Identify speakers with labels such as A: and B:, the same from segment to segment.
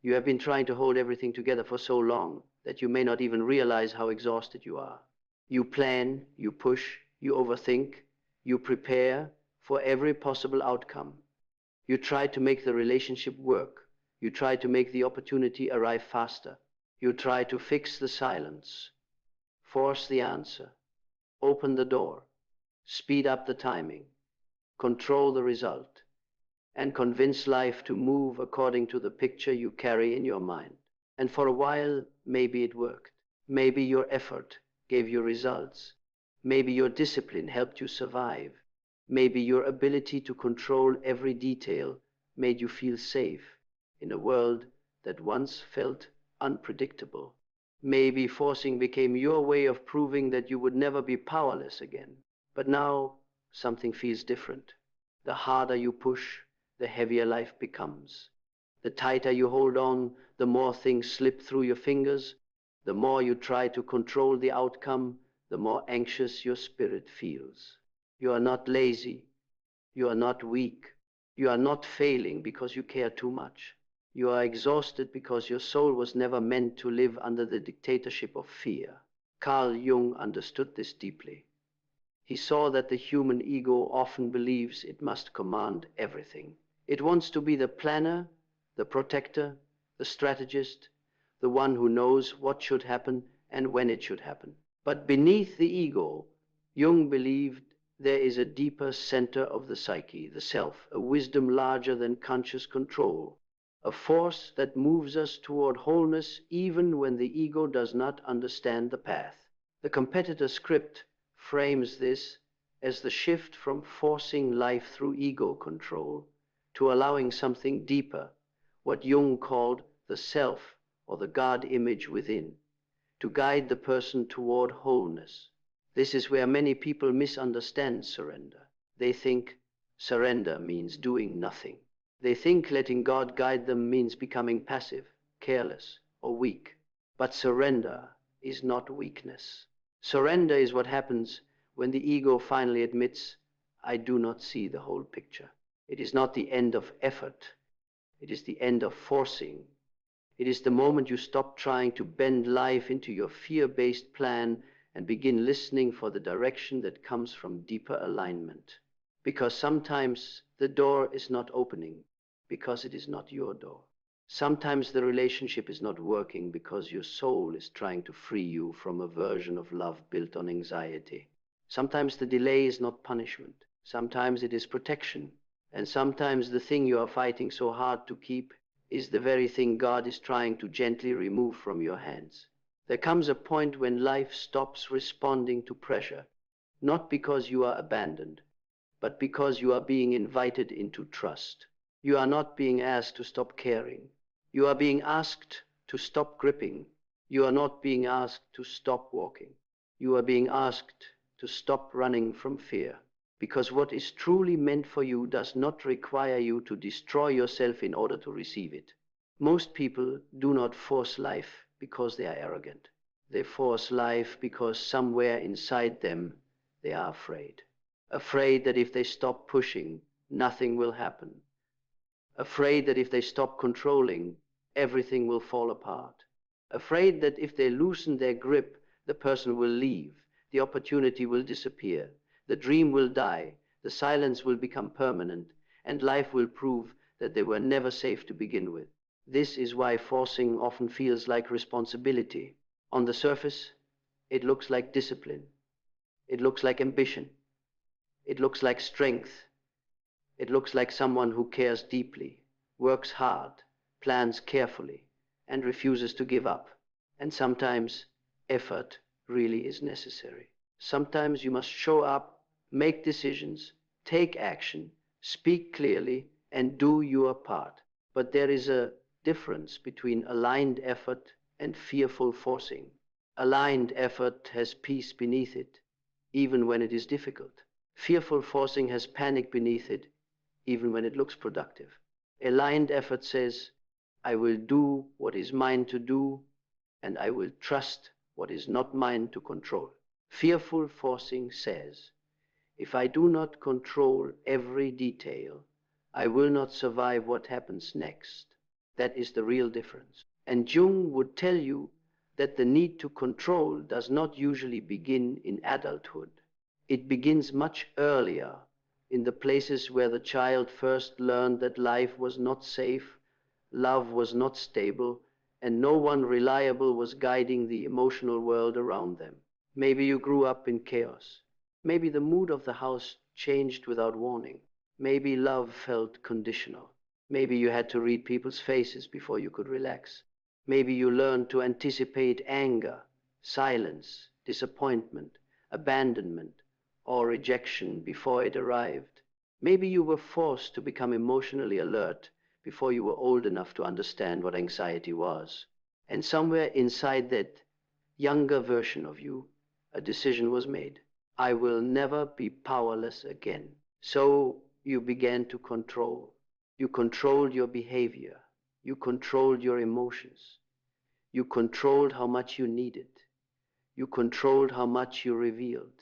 A: You have been trying to hold everything together for so long that you may not even realize how exhausted you are. You plan, you push, you overthink, you prepare for every possible outcome. You try to make the relationship work. You try to make the opportunity arrive faster. You try to fix the silence, force the answer, open the door, speed up the timing, control the result, and convince life to move according to the picture you carry in your mind. And for a while, maybe it worked. Maybe your effort gave you results. Maybe your discipline helped you survive. Maybe your ability to control every detail made you feel safe in a world that once felt unpredictable. Maybe forcing became your way of proving that you would never be powerless again. But now something feels different. The harder you push, the heavier life becomes. The tighter you hold on, the more things slip through your fingers. The more you try to control the outcome, the more anxious your spirit feels. You are not lazy. You are not weak. You are not failing because you care too much. You are exhausted because your soul was never meant to live under the dictatorship of fear. Carl Jung understood this deeply. He saw that the human ego often believes it must command everything. It wants to be the planner, the protector, the strategist, the one who knows what should happen and when it should happen. But beneath the ego, Jung believed there is a deeper center of the psyche, the self, a wisdom larger than conscious control, a force that moves us toward wholeness even when the ego does not understand the path. The competitor script frames this as the shift from forcing life through ego control to allowing something deeper, what Jung called the self or the God image within, to guide the person toward wholeness. This is where many people misunderstand surrender. They think surrender means doing nothing. They think letting God guide them means becoming passive, careless, or weak. But surrender is not weakness. Surrender is what happens when the ego finally admits, I do not see the whole picture. It is not the end of effort. It is the end of forcing. It is the moment you stop trying to bend life into your fear-based plan and begin listening for the direction that comes from deeper alignment. Because sometimes the door is not opening because it is not your door. Sometimes the relationship is not working because your soul is trying to free you from a version of love built on anxiety. Sometimes the delay is not punishment. Sometimes it is protection. And sometimes the thing you are fighting so hard to keep is the very thing God is trying to gently remove from your hands. There comes a point when life stops responding to pressure, not because you are abandoned, but because you are being invited into trust. You are not being asked to stop caring. You are being asked to stop gripping. You are not being asked to stop walking. You are being asked to stop running from fear. Because what is truly meant for you does not require you to destroy yourself in order to receive it. Most people do not force life because they are arrogant. They force life because somewhere inside them they are afraid. Afraid that if they stop pushing, nothing will happen. Afraid that if they stop controlling, everything will fall apart. Afraid that if they loosen their grip, the person will leave, the opportunity will disappear, the dream will die, the silence will become permanent, and life will prove that they were never safe to begin with. This is why forcing often feels like responsibility. On the surface, it looks like discipline. It looks like ambition. It looks like strength. It looks like someone who cares deeply, works hard, plans carefully, and refuses to give up. And sometimes effort really is necessary. Sometimes you must show up, make decisions, take action, speak clearly, and do your part. But there is a difference between aligned effort and fearful forcing. Aligned effort has peace beneath it, even when it is difficult. Fearful forcing has panic beneath it, even when it looks productive. Aligned effort says, I will do what is mine to do, and I will trust what is not mine to control. Fearful forcing says, if I do not control every detail, I will not survive what happens next. That is the real difference. And Jung would tell you that the need to control does not usually begin in adulthood. It begins much earlier, in the places where the child first learned that life was not safe, love was not stable, and no one reliable was guiding the emotional world around them. Maybe you grew up in chaos. Maybe the mood of the house changed without warning. Maybe love felt conditional. Maybe you had to read people's faces before you could relax. Maybe you learned to anticipate anger, silence, disappointment, abandonment, or rejection before it arrived. Maybe you were forced to become emotionally alert before you were old enough to understand what anxiety was. And somewhere inside that younger version of you, a decision was made. I will never be powerless again. So you began to control. You controlled your behavior. You controlled your emotions. You controlled how much you needed. You controlled how much you revealed.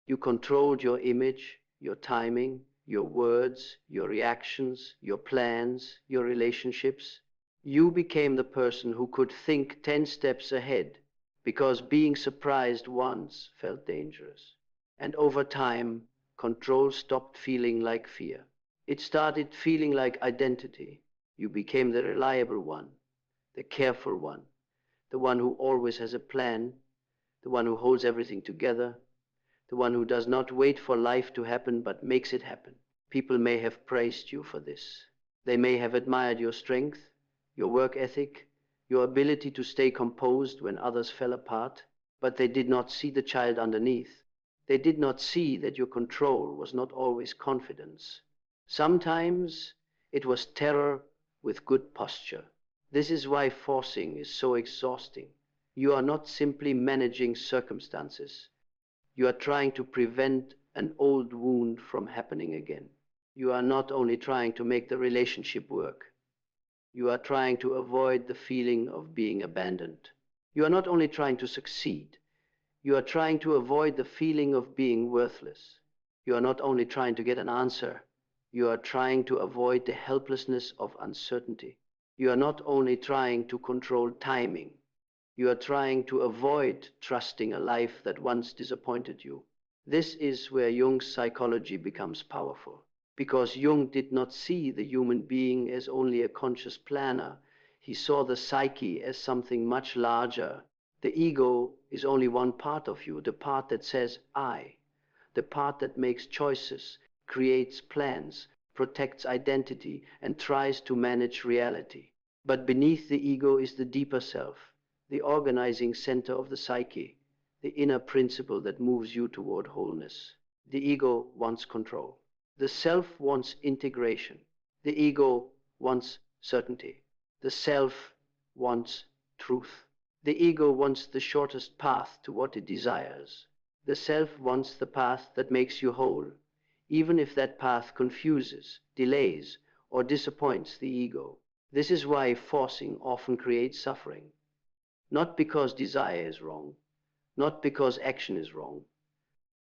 A: You controlled your image, your timing, your words, your reactions, your plans, your relationships. You became the person who could think 10 steps ahead because being surprised once felt dangerous. And over time, control stopped feeling like fear. It started feeling like identity. You became the reliable one, the careful one, the one who always has a plan, the one who holds everything together, the one who does not wait for life to happen but makes it happen. People may have praised you for this. They may have admired your strength, your work ethic, your ability to stay composed when others fell apart, but they did not see the child underneath. They did not see that your control was not always confidence. Sometimes it was terror with good posture. This is why forcing is so exhausting. You are not simply managing circumstances. You are trying to prevent an old wound from happening again. You are not only trying to make the relationship work. You are trying to avoid the feeling of being abandoned. You are not only trying to succeed. You are trying to avoid the feeling of being worthless. You are not only trying to get an answer. You are trying to avoid the helplessness of uncertainty. You are not only trying to control timing. You are trying to avoid trusting a life that once disappointed you. This is where Jung's psychology becomes powerful. Because Jung did not see the human being as only a conscious planner, he saw the psyche as something much larger. The ego is only one part of you, the part that says I, the part that makes choices, creates plans, protects identity, and tries to manage reality. But beneath the ego is the deeper self, the organizing center of the psyche, the inner principle that moves you toward wholeness. The ego wants control. The self wants integration. The ego wants certainty. The self wants truth. The ego wants the shortest path to what it desires. The self wants the path that makes you whole, even if that path confuses, delays, or disappoints the ego. This is why forcing often creates suffering. Not because desire is wrong, not because action is wrong,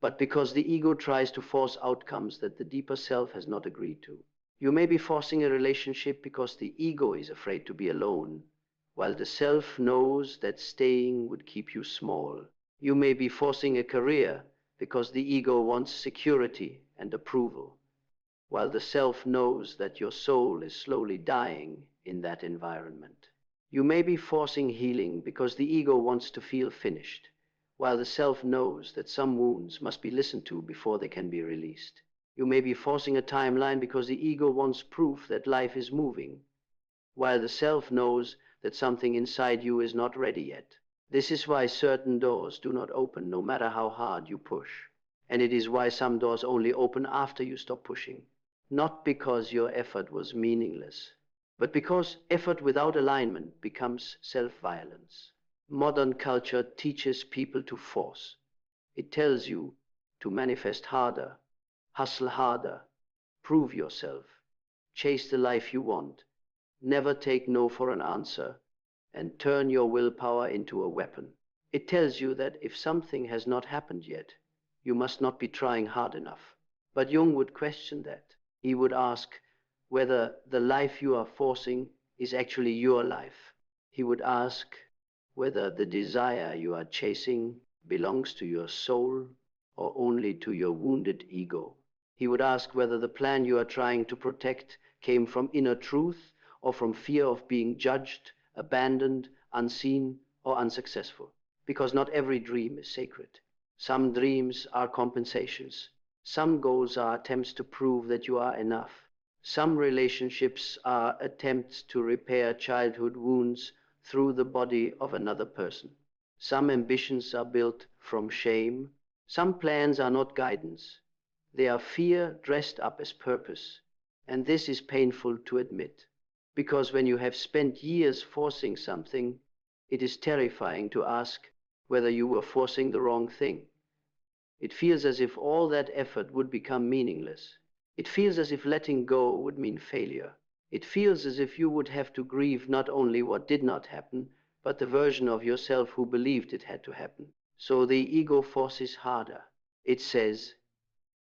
A: but because the ego tries to force outcomes that the deeper self has not agreed to. You may be forcing a relationship because the ego is afraid to be alone, while the self knows that staying would keep you small. You may be forcing a career because the ego wants security and approval, while the self knows that your soul is slowly dying in that environment. You may be forcing healing because the ego wants to feel finished, while the self knows that some wounds must be listened to before they can be released. You may be forcing a timeline because the ego wants proof that life is moving, while the self knows that something inside you is not ready yet. This is why certain doors do not open no matter how hard you push. And it is why some doors only open after you stop pushing. Not because your effort was meaningless, but because effort without alignment becomes self-violence. Modern culture teaches people to force. It tells you to manifest harder, hustle harder, prove yourself, chase the life you want, never take no for an answer, and turn your willpower into a weapon. It tells you that if something has not happened yet, you must not be trying hard enough. But Jung would question that. He would ask whether the life you are forcing is actually your life. He would ask whether the desire you are chasing belongs to your soul or only to your wounded ego. He would ask whether the plan you are trying to protect came from inner truth or from fear of being judged, abandoned, unseen, or unsuccessful. Because not every dream is sacred. Some dreams are compensations. Some goals are attempts to prove that you are enough. Some relationships are attempts to repair childhood wounds through the body of another person. Some ambitions are built from shame. Some plans are not guidance. They are fear dressed up as purpose. And this is painful to admit. Because when you have spent years forcing something, it is terrifying to ask whether you were forcing the wrong thing. It feels as if all that effort would become meaningless. It feels as if letting go would mean failure. It feels as if you would have to grieve not only what did not happen, but the version of yourself who believed it had to happen. So the ego forces harder. It says,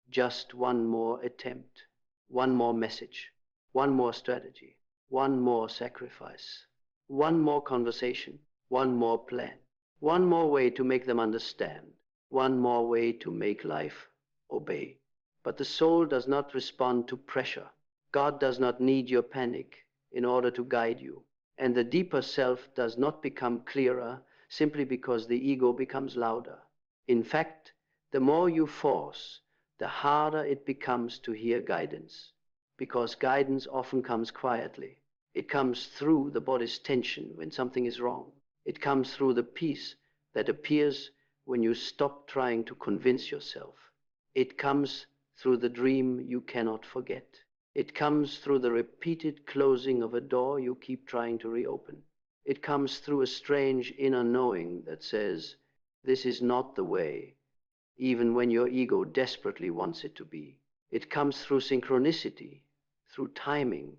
A: just one more attempt, one more message, one more strategy, one more sacrifice, one more conversation, one more plan, one more way to make them understand, one more way to make life obey. But the soul does not respond to pressure. God does not need your panic in order to guide you. And the deeper self does not become clearer simply because the ego becomes louder. In fact, the more you force, the harder it becomes to hear guidance. Because guidance often comes quietly. It comes through the body's tension when something is wrong. It comes through the peace that appears when you stop trying to convince yourself. It comes through the dream you cannot forget. It comes through the repeated closing of a door you keep trying to reopen. It comes through a strange inner knowing that says, this is not the way, even when your ego desperately wants it to be. It comes through synchronicity, through timing,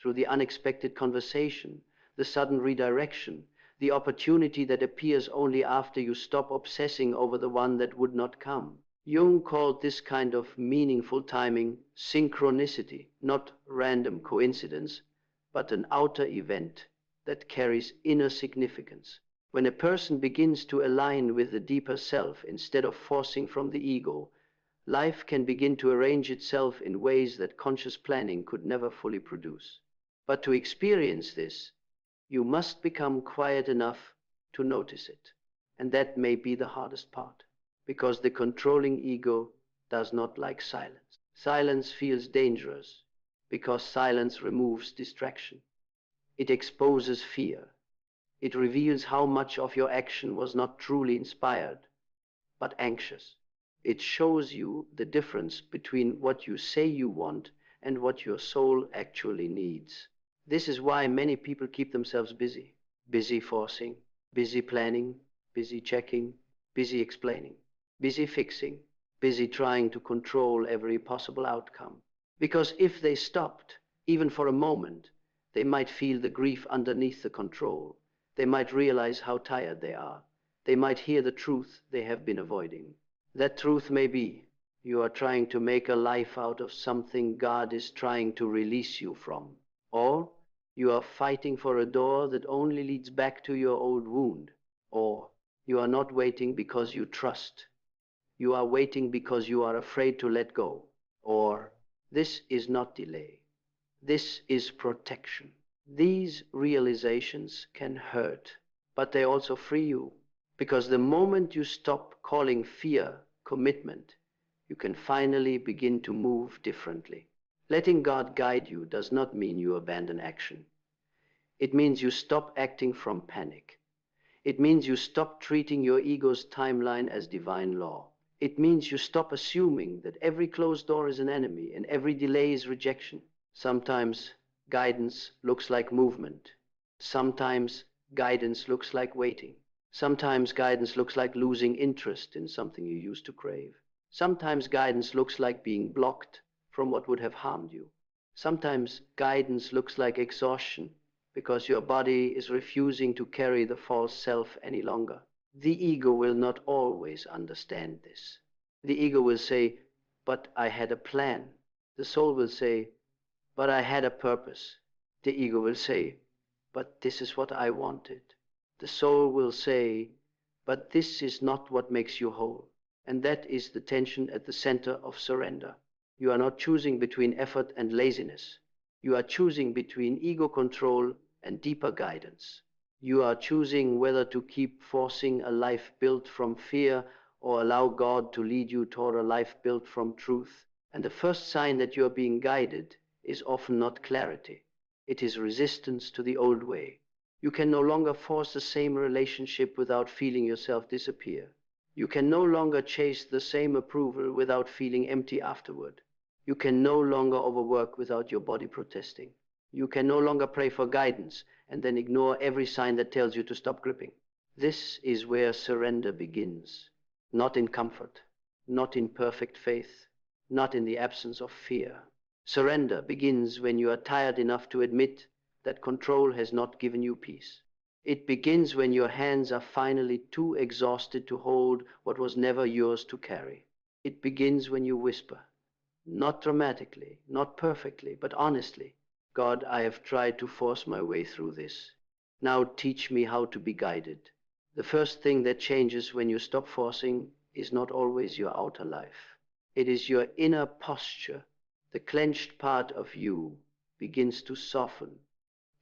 A: through the unexpected conversation, the sudden redirection, the opportunity that appears only after you stop obsessing over the one that would not come. Jung called this kind of meaningful timing synchronicity, not random coincidence, but an outer event that carries inner significance. When a person begins to align with the deeper self instead of forcing from the ego, life can begin to arrange itself in ways that conscious planning could never fully produce. But to experience this, you must become quiet enough to notice it. And that may be the hardest part, because the controlling ego does not like silence. Silence feels dangerous, because silence removes distraction. It exposes fear. It reveals how much of your action was not truly inspired, but anxious. It shows you the difference between what you say you want and what your soul actually needs. This is why many people keep themselves busy. Busy forcing, busy planning, busy checking, busy explaining, busy fixing, busy trying to control every possible outcome. Because if they stopped, even for a moment, they might feel the grief underneath the control. They might realize how tired they are. They might hear the truth they have been avoiding. That truth may be, you are trying to make a life out of something God is trying to release you from. Or you are fighting for a door that only leads back to your old wound. Or you are not waiting because you trust. You are waiting because you are afraid to let go. Or this is not delay. This is protection. These realizations can hurt, but they also free you. Because the moment you stop calling fear commitment, you can finally begin to move differently. Letting God guide you does not mean you abandon action. It means you stop acting from panic. It means you stop treating your ego's timeline as divine law. It means you stop assuming that every closed door is an enemy and every delay is rejection. Sometimes guidance looks like movement. Sometimes guidance looks like waiting. Sometimes guidance looks like losing interest in something you used to crave. Sometimes guidance looks like being blocked from what would have harmed you. Sometimes guidance looks like exhaustion because your body is refusing to carry the false self any longer. The ego will not always understand this. The ego will say, but I had a plan. The soul will say, but I had a purpose. The ego will say, but this is what I wanted. The soul will say, but this is not what makes you whole. And that is the tension at the center of surrender. You are not choosing between effort and laziness. You are choosing between ego control and deeper guidance. You are choosing whether to keep forcing a life built from fear or allow God to lead you toward a life built from truth. And the first sign that you are being guided is often not clarity. It is resistance to the old way. You can no longer force the same relationship without feeling yourself disappear. You can no longer chase the same approval without feeling empty afterward. You can no longer overwork without your body protesting. You can no longer pray for guidance and then ignore every sign that tells you to stop gripping. This is where surrender begins. Not in comfort, not in perfect faith, not in the absence of fear. Surrender begins when you are tired enough to admit that control has not given you peace. It begins when your hands are finally too exhausted to hold what was never yours to carry. It begins when you whisper, not dramatically, not perfectly, but honestly, God, I have tried to force my way through this. Now teach me how to be guided. The first thing that changes when you stop forcing is not always your outer life. It is your inner posture. The clenched part of you begins to soften.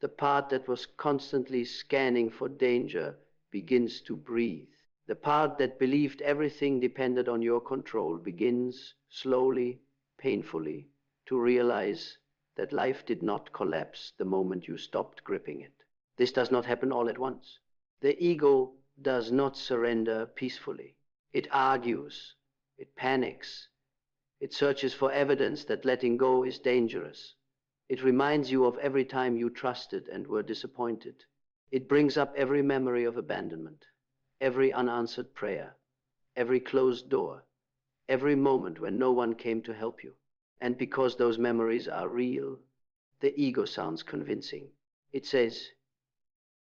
A: The part that was constantly scanning for danger begins to breathe. The part that believed everything depended on your control begins slowly, painfully, to realize that life did not collapse the moment you stopped gripping it. This does not happen all at once. The ego does not surrender peacefully. It argues, it panics, it searches for evidence that letting go is dangerous. It reminds you of every time you trusted and were disappointed. It brings up every memory of abandonment, every unanswered prayer, every closed door, every moment when no one came to help you. And because those memories are real, the ego sounds convincing. It says,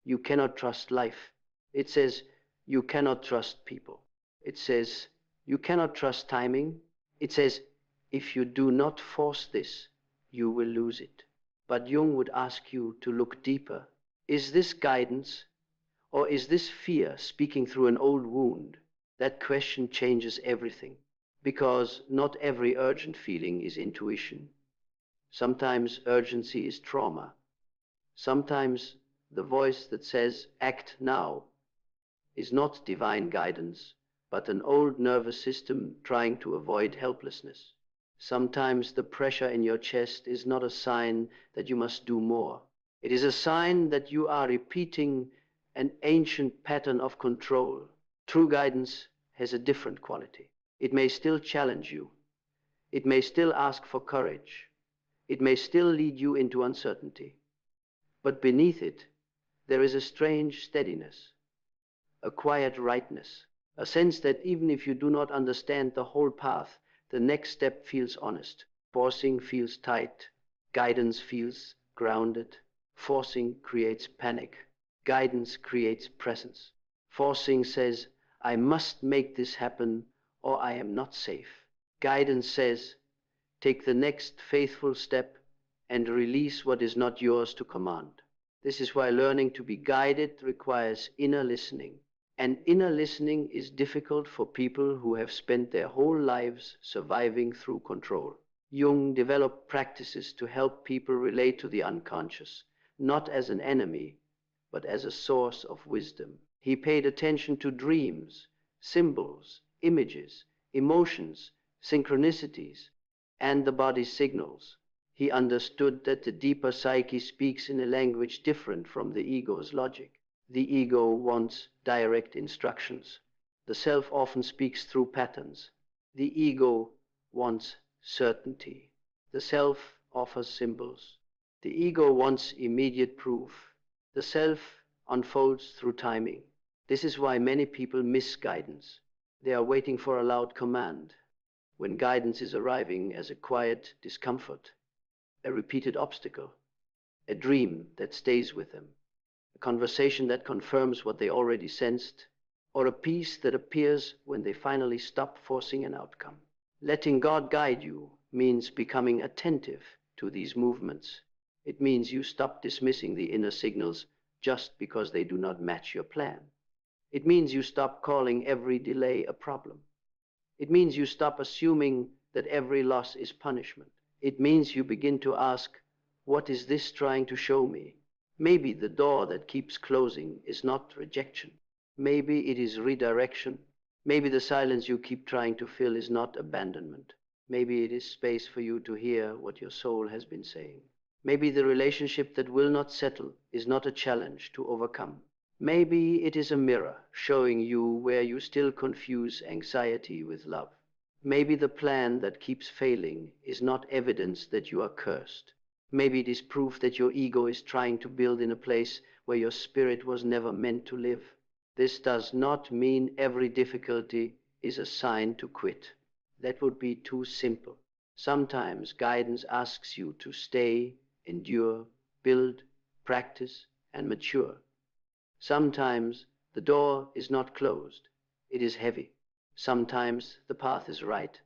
A: you cannot trust life. It says, you cannot trust people. It says, you cannot trust timing. It says, if you do not force this, you will lose it. But Jung would ask you to look deeper. Is this guidance, or is this fear speaking through an old wound? That question changes everything, because not every urgent feeling is intuition. Sometimes urgency is trauma. Sometimes the voice that says, act now, is not divine guidance, but an old nervous system trying to avoid helplessness. Sometimes the pressure in your chest is not a sign that you must do more. It is a sign that you are repeating an ancient pattern of control. True guidance has a different quality. It may still challenge you. It may still ask for courage. It may still lead you into uncertainty. But beneath it, there is a strange steadiness, a quiet rightness, a sense that even if you do not understand the whole path, the next step feels honest. Forcing feels tight. Guidance feels grounded. Forcing creates panic. Guidance creates presence. Forcing says, I must make this happen or I am not safe. Guidance says, take the next faithful step and release what is not yours to command. This is why learning to be guided requires inner listening. And inner listening is difficult for people who have spent their whole lives surviving through control. Jung developed practices to help people relate to the unconscious, not as an enemy, but as a source of wisdom. He paid attention to dreams, symbols, images, emotions, synchronicities, and the body's signals. He understood that the deeper psyche speaks in a language different from the ego's logic. The ego wants direct instructions. The self often speaks through patterns. The ego wants certainty. The self offers symbols. The ego wants immediate proof. The self unfolds through timing. This is why many people miss guidance. They are waiting for a loud command, when guidance is arriving as a quiet discomfort, a repeated obstacle, a dream that stays with them, a conversation that confirms what they already sensed, or a peace that appears when they finally stop forcing an outcome. Letting God guide you means becoming attentive to these movements. It means you stop dismissing the inner signals just because they do not match your plan. It means you stop calling every delay a problem. It means you stop assuming that every loss is punishment. It means you begin to ask, what is this trying to show me? Maybe the door that keeps closing is not rejection. Maybe it is redirection. Maybe the silence you keep trying to fill is not abandonment. Maybe it is space for you to hear what your soul has been saying. Maybe the relationship that will not settle is not a challenge to overcome. Maybe it is a mirror showing you where you still confuse anxiety with love. Maybe the plan that keeps failing is not evidence that you are cursed. Maybe it is proof that your ego is trying to build in a place where your spirit was never meant to live. This does not mean every difficulty is a sign to quit. That would be too simple. Sometimes guidance asks you to stay, endure, build, practice, and mature. Sometimes the door is not closed, it is heavy. Sometimes the path is right,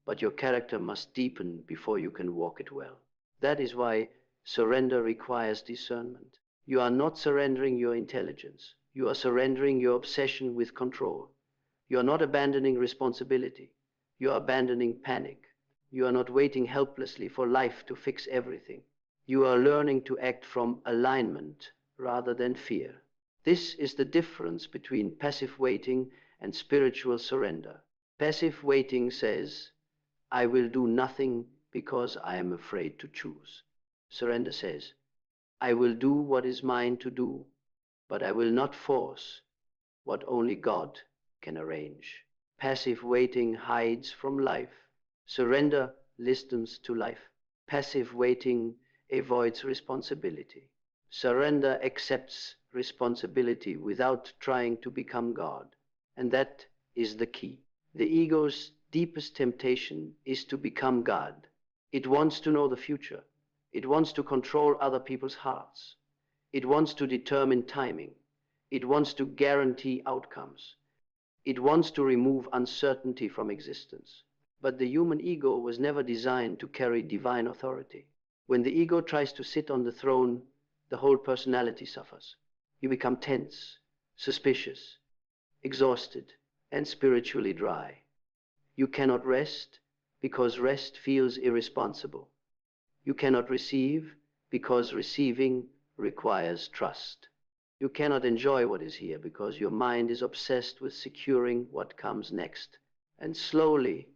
A: but your character must deepen before you can walk it well. That is why surrender requires discernment. You are not surrendering your intelligence. You are surrendering your obsession with control. You are not abandoning responsibility. You are abandoning panic. You are not waiting helplessly for life to fix everything. You are learning to act from alignment rather than fear. This is the difference between passive waiting and spiritual surrender. Passive waiting says, I will do nothing because I am afraid to choose. Surrender says, I will do what is mine to do, but I will not force what only God can arrange. Passive waiting hides from life. Surrender listens to life. Passive waiting avoids responsibility. Surrender accepts responsibility without trying to become God. And that is the key. The ego's deepest temptation is to become God. It wants to know the future. It wants to control other people's hearts. It wants to determine timing. It wants to guarantee outcomes. It wants to remove uncertainty from existence. But the human ego was never designed to carry divine authority. When the ego tries to sit on the throne, the whole personality suffers. You become tense, suspicious, exhausted, and spiritually dry. You cannot rest because rest feels irresponsible. You cannot receive because receiving requires trust. You cannot enjoy what is here because your mind is obsessed with securing what comes next. And slowly,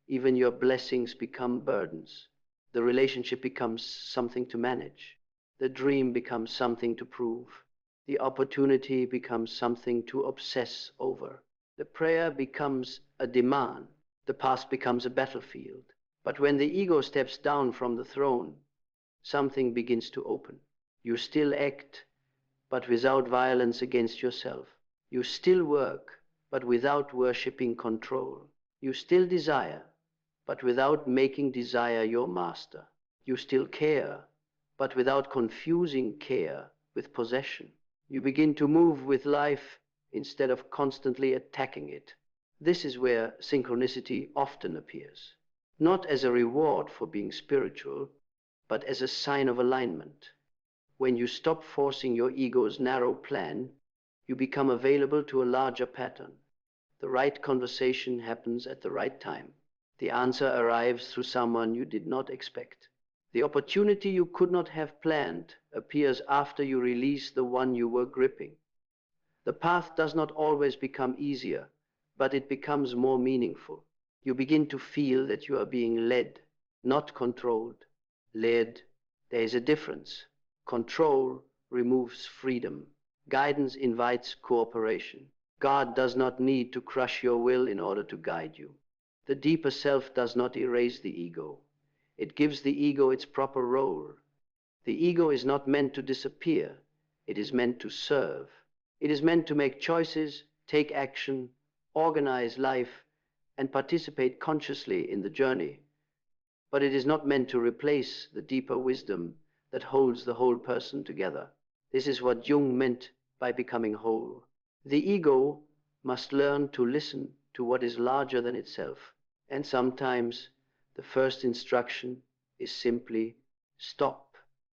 A: even your blessings become burdens. The relationship becomes something to manage. The dream becomes something to prove. The opportunity becomes something to obsess over. The prayer becomes a demand. The past becomes a battlefield. But when the ego steps down from the throne, something begins to open. You still act, but without violence against yourself. You still work, but without worshipping control. You still desire, but without making desire your master. You still care, but without confusing care with possession. You begin to move with life instead of constantly attacking it. This is where synchronicity often appears, not as a reward for being spiritual, but as a sign of alignment. When you stop forcing your ego's narrow plan, you become available to a larger pattern. The right conversation happens at the right time. The answer arrives through someone you did not expect. The opportunity you could not have planned appears after you release the one you were gripping. The path does not always become easier, but it becomes more meaningful. You begin to feel that you are being led, not controlled. Led, there is a difference. Control removes freedom. Guidance invites cooperation. God does not need to crush your will in order to guide you. The deeper self does not erase the ego. It gives the ego its proper role. The ego is not meant to disappear. It is meant to serve. It is meant to make choices, take action, organize life, and participate consciously in the journey. But it is not meant to replace the deeper wisdom that holds the whole person together. This is what Jung meant by becoming whole. The ego must learn to listen to what is larger than itself. And sometimes the first instruction is simply stop.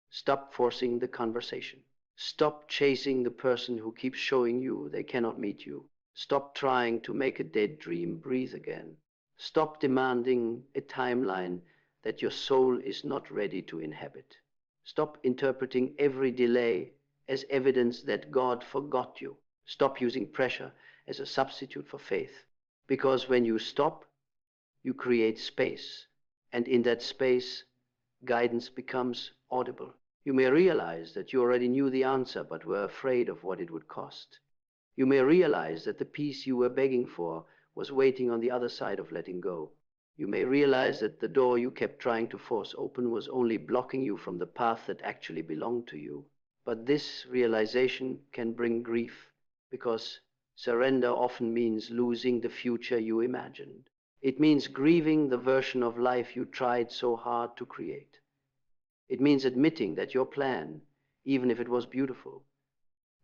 A: Stop forcing the conversation. Stop chasing the person who keeps showing you they cannot meet you. Stop trying to make a dead dream breathe again. Stop demanding a timeline that your soul is not ready to inhabit. Stop interpreting every delay as evidence that God forgot you. Stop using pressure as a substitute for faith. Because when you stop, you create space. And in that space, guidance becomes audible. You may realize that you already knew the answer but were afraid of what it would cost. You may realize that the peace you were begging for was waiting on the other side of letting go. You may realize that the door you kept trying to force open was only blocking you from the path that actually belonged to you. But this realization can bring grief, because surrender often means losing the future you imagined. It means grieving the version of life you tried so hard to create. It means admitting that your plan, even if it was beautiful,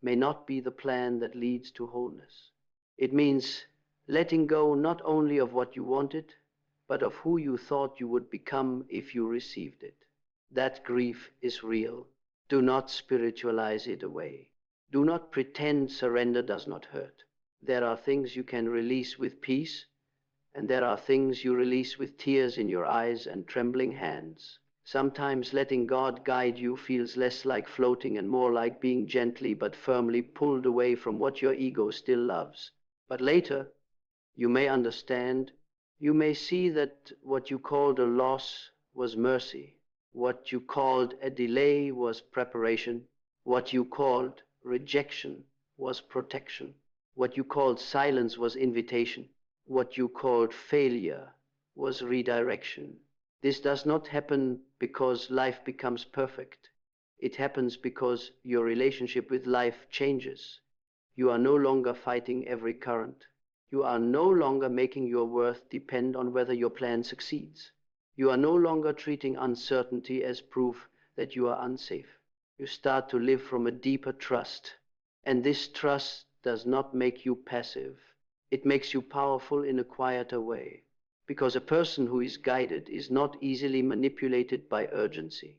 A: may not be the plan that leads to wholeness. It means letting go not only of what you wanted, but of who you thought you would become if you received it. That grief is real. Do not spiritualize it away. Do not pretend surrender does not hurt. There are things you can release with peace, and there are things you release with tears in your eyes and trembling hands. Sometimes letting God guide you feels less like floating and more like being gently but firmly pulled away from what your ego still loves. But later, you may understand, you may see that what you called a loss was mercy, what you called a delay was preparation, what you called rejection was protection, what you called silence was invitation, what you called failure was redirection. This does not happen because life becomes perfect. It happens because your relationship with life changes. You are no longer fighting every current. You are no longer making your worth depend on whether your plan succeeds. You are no longer treating uncertainty as proof that you are unsafe. You start to live from a deeper trust. And this trust does not make you passive. It makes you powerful in a quieter way. Because a person who is guided is not easily manipulated by urgency.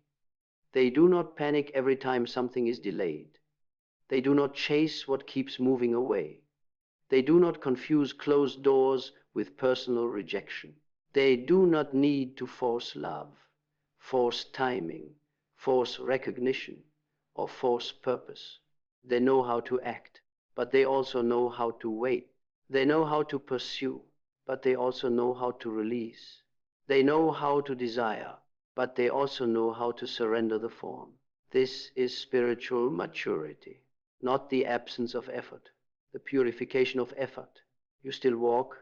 A: They do not panic every time something is delayed. They do not chase what keeps moving away. They do not confuse closed doors with personal rejection. They do not need to force love, force timing, force recognition, or force purpose. They know how to act, but they also know how to wait. They know how to pursue, but they also know how to release. They know how to desire, but they also know how to surrender the form. This is spiritual maturity, not the absence of effort, the purification of effort. You still walk,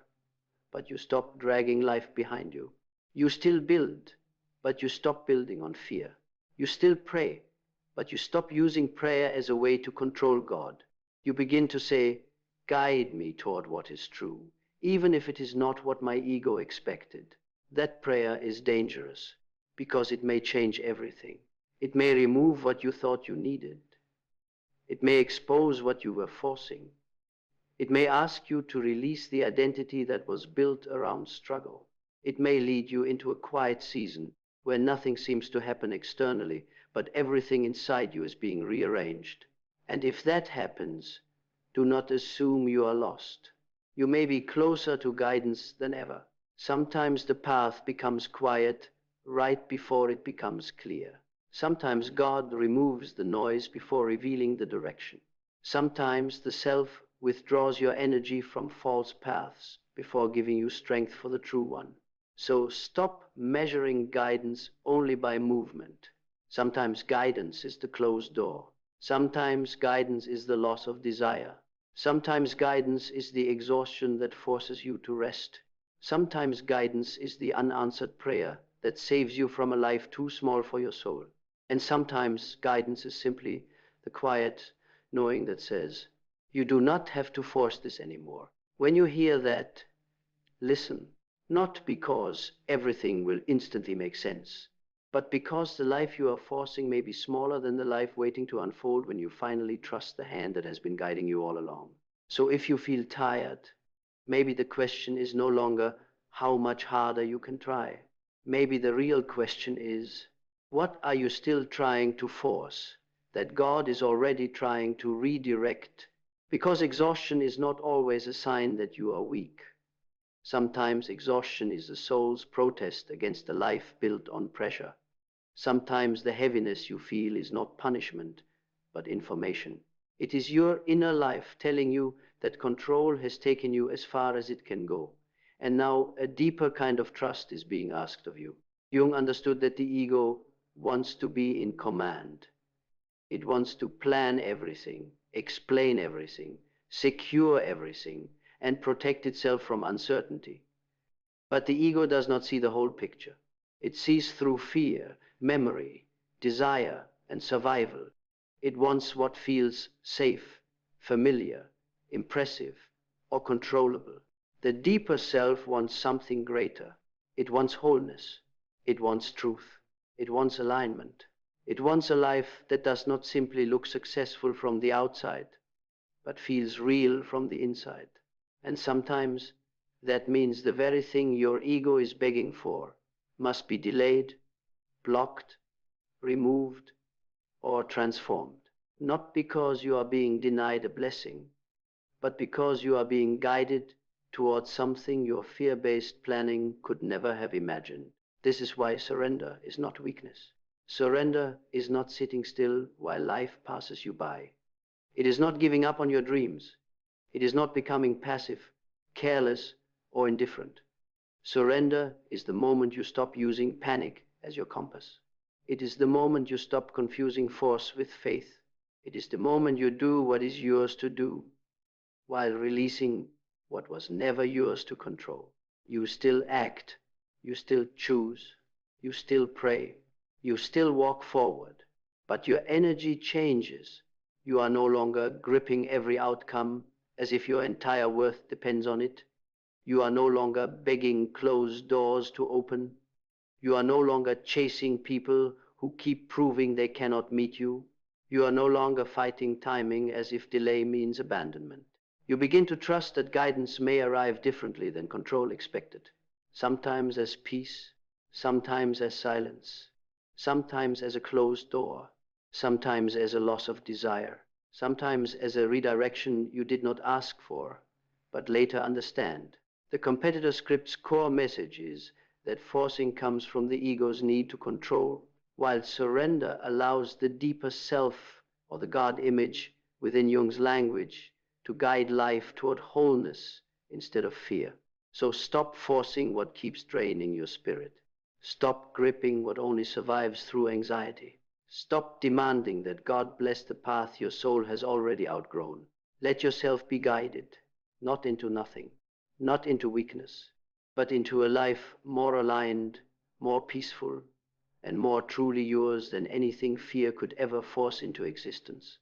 A: but you stop dragging life behind you. You still build, but you stop building on fear. You still pray, but you stop using prayer as a way to control God. You begin to say, "Guide me toward what is true, even if it is not what my ego expected." That prayer is dangerous because it may change everything. It may remove what you thought you needed. It may expose what you were forcing. It may ask you to release the identity that was built around struggle. It may lead you into a quiet season where nothing seems to happen externally, but everything inside you is being rearranged. And if that happens, do not assume you are lost. You may be closer to guidance than ever. Sometimes the path becomes quiet right before it becomes clear. Sometimes God removes the noise before revealing the direction. Sometimes the self withdraws your energy from false paths before giving you strength for the true one. So stop measuring guidance only by movement. Sometimes guidance is the closed door. Sometimes guidance is the loss of desire. Sometimes guidance is the exhaustion that forces you to rest. Sometimes guidance is the unanswered prayer that saves you from a life too small for your soul. And sometimes guidance is simply the quiet knowing that says, "You do not have to force this anymore." When you hear that, listen, not because everything will instantly make sense, but because the life you are forcing may be smaller than the life waiting to unfold when you finally trust the hand that has been guiding you all along. So if you feel tired, maybe the question is no longer how much harder you can try. Maybe the real question is, what are you still trying to force that God is already trying to redirect, because exhaustion is not always a sign that you are weak. Sometimes exhaustion is the soul's protest against a life built on pressure. Sometimes the heaviness you feel is not punishment, but information. It is your inner life telling you that control has taken you as far as it can go, and now a deeper kind of trust is being asked of you. Jung understood that the ego wants to be in command. It wants to plan everything, explain everything, secure everything, and protect itself from uncertainty. But the ego does not see the whole picture. It sees through fear, memory, desire, and survival. It wants what feels safe, familiar, impressive, or controllable. The deeper self wants something greater. It wants wholeness. It wants truth. It wants alignment. It wants a life that does not simply look successful from the outside, but feels real from the inside. And sometimes that means the very thing your ego is begging for must be delayed, blocked, removed, or transformed. Not because you are being denied a blessing, but because you are being guided towards something your fear-based planning could never have imagined. This is why surrender is not weakness. Surrender is not sitting still while life passes you by. It is not giving up on your dreams. It is not becoming passive, careless, or indifferent. Surrender is the moment you stop using panic as your compass. It is the moment you stop confusing force with faith. It is the moment you do what is yours to do, while releasing what was never yours to control. You still act, you still choose, you still pray, you still walk forward, but your energy changes. You are no longer gripping every outcome as if your entire worth depends on it. You are no longer begging closed doors to open. You are no longer chasing people who keep proving they cannot meet you. You are no longer fighting timing as if delay means abandonment. You begin to trust that guidance may arrive differently than control expected. Sometimes as peace, sometimes as silence, sometimes as a closed door, sometimes as a loss of desire, sometimes as a redirection you did not ask for, but later understand. The competitor script's core message is that forcing comes from the ego's need to control, while surrender allows the deeper self, or the God image within Jung's language, to guide life toward wholeness instead of fear. So stop forcing what keeps draining your spirit. Stop gripping what only survives through anxiety. Stop demanding that God bless the path your soul has already outgrown. Let yourself be guided, not into nothing, not into weakness, but into a life more aligned, more peaceful, and more truly yours than anything fear could ever force into existence.